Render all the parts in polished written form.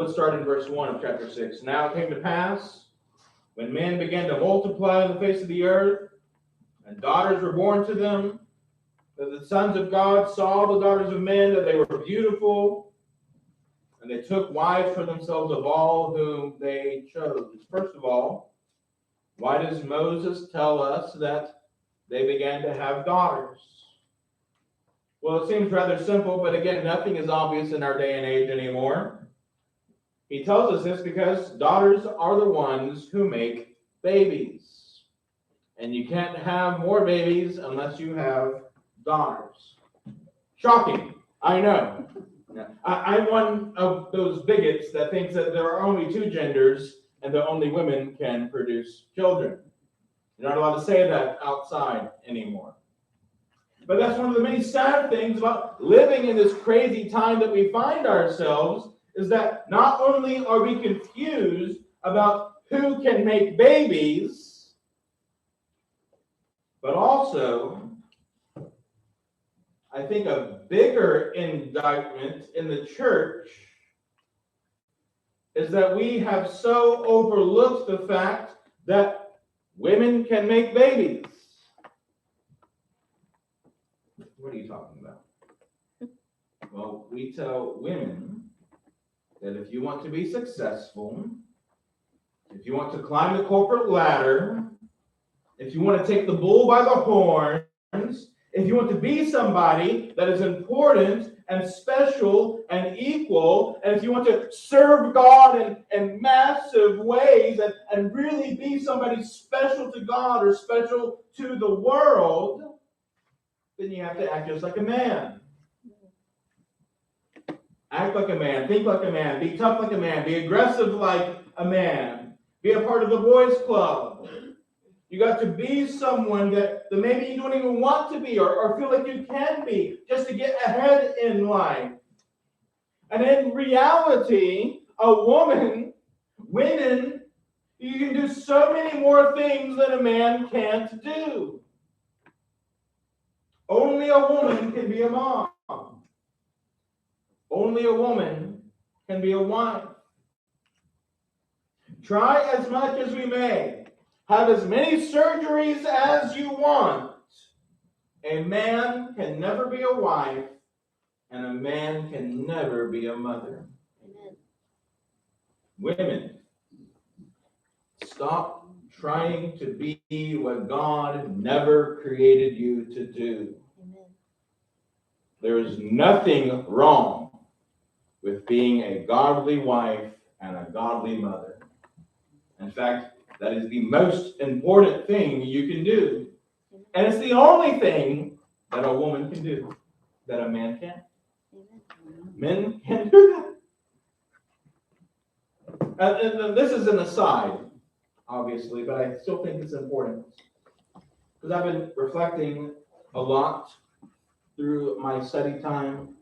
let's start in verse 1 of chapter 6. Now it came to pass, when men began to multiply on the face of the earth, and daughters were born to them, that the sons of God saw the daughters of men, that they were beautiful, and they took wives for themselves of all whom they chose. First of all, why does Moses tell us that they began to have daughters? Well, it seems rather simple, but again, nothing is obvious in our day and age anymore. He tells us this because daughters are the ones who make babies. And you can't have more babies unless you have daughters. Shocking, I know. I'm one of those bigots that thinks that there are only two genders and that only women can produce children. You're not allowed to say that outside anymore. But that's one of the many sad things about living in this crazy time that we find ourselves, is that not only are we confused about who can make babies, but also, I think a bigger indictment in the church is that we have so overlooked the fact that women can make babies. What are you talking about? Well, we tell women that if you want to be successful, if you want to climb the corporate ladder, if you want to take the bull by the horns, if you want to be somebody that is important and special and equal, and if you want to serve God in massive ways and really be somebody special to God or special to the world, then you have to act just like a man. Act like a man, think like a man, be tough like a man, be aggressive like a man, be a part of the boys' club. You got to be someone that maybe you don't even want to be or feel like you can be just to get ahead in life. And in reality, women, you can do so many more things that a man can't do. Only a woman can be a mom. Only a woman can be a wife. Try as much as we may, have as many surgeries as you want, a man can never be a wife, and a man can never be a mother. Amen. Women, stop trying to be what God never created you to do. Amen. There is nothing wrong with being a godly wife and a godly mother. In fact, that is the most important thing you can do. And it's the only thing that a woman can do that a man can't. Men can't do that. And this is an aside, obviously, but I still think it's important. Because I've been reflecting a lot through my study time,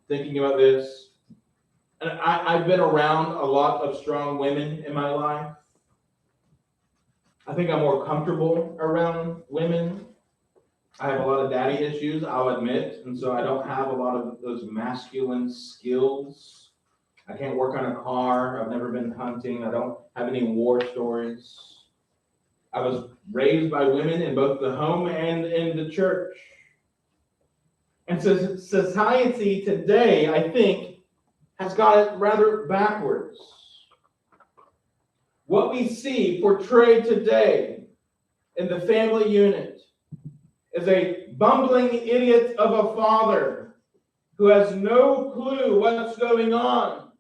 thinking about this. And I've been around a lot of strong women in my life. I think I'm more comfortable around women. I have a lot of daddy issues, I'll admit, and so I don't have a lot of those masculine skills. I can't work on a car. I've never been hunting. I don't have any war stories. I was raised by women in both the home and in the church. And so society today, I think, has got it rather backwards. What we see portrayed today in the family unit is a bumbling idiot of a father who has no clue what's going on.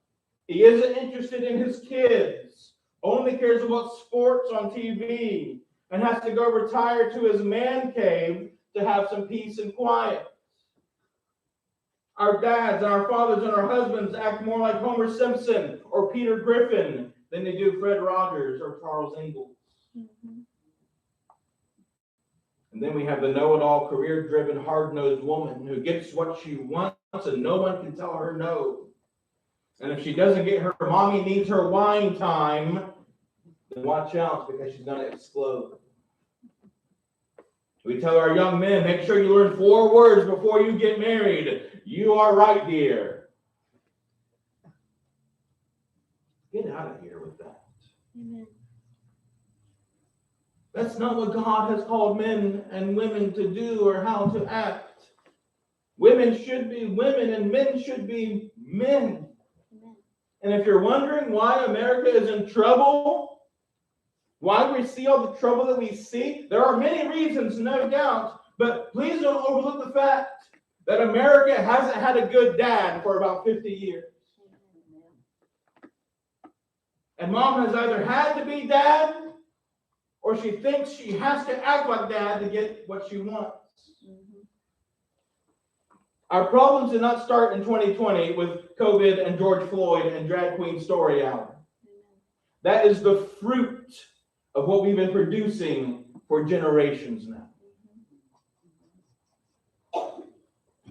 He isn't interested in his kids, only cares about sports on TV, and has to go retire to his man cave to have some peace and quiet. Our dads and our fathers and our husbands act more like Homer Simpson or Peter Griffin than they do Fred Rogers or Charles Ingalls. Mm-hmm. And then we have the know-it-all, career-driven, hard-nosed woman who gets what she wants and no one can tell her no. And if she doesn't get her mommy needs her wine time, then watch out because she's going to explode. We tell our young men, make sure you learn 4 words before you get married. You are right, dear. Get out of here with that. Amen. That's not what God has called men and women to do or how to act. Women should be women and men should be men. Amen. And if you're wondering why America is in trouble, why we see all the trouble that we see, there are many reasons, no doubt. But please don't overlook the fact that America hasn't had a good dad for about 50 years. And mom has either had to be dad, or she thinks she has to act like dad to get what she wants. Mm-hmm. Our problems did not start in 2020 with COVID and George Floyd and drag queen story hour. That is the fruit of what we've been producing for generations now.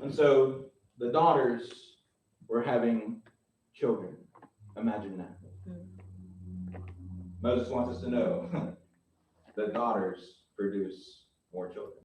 And so the daughters were having children. Imagine that. Moses wants us to know that daughters produce more children.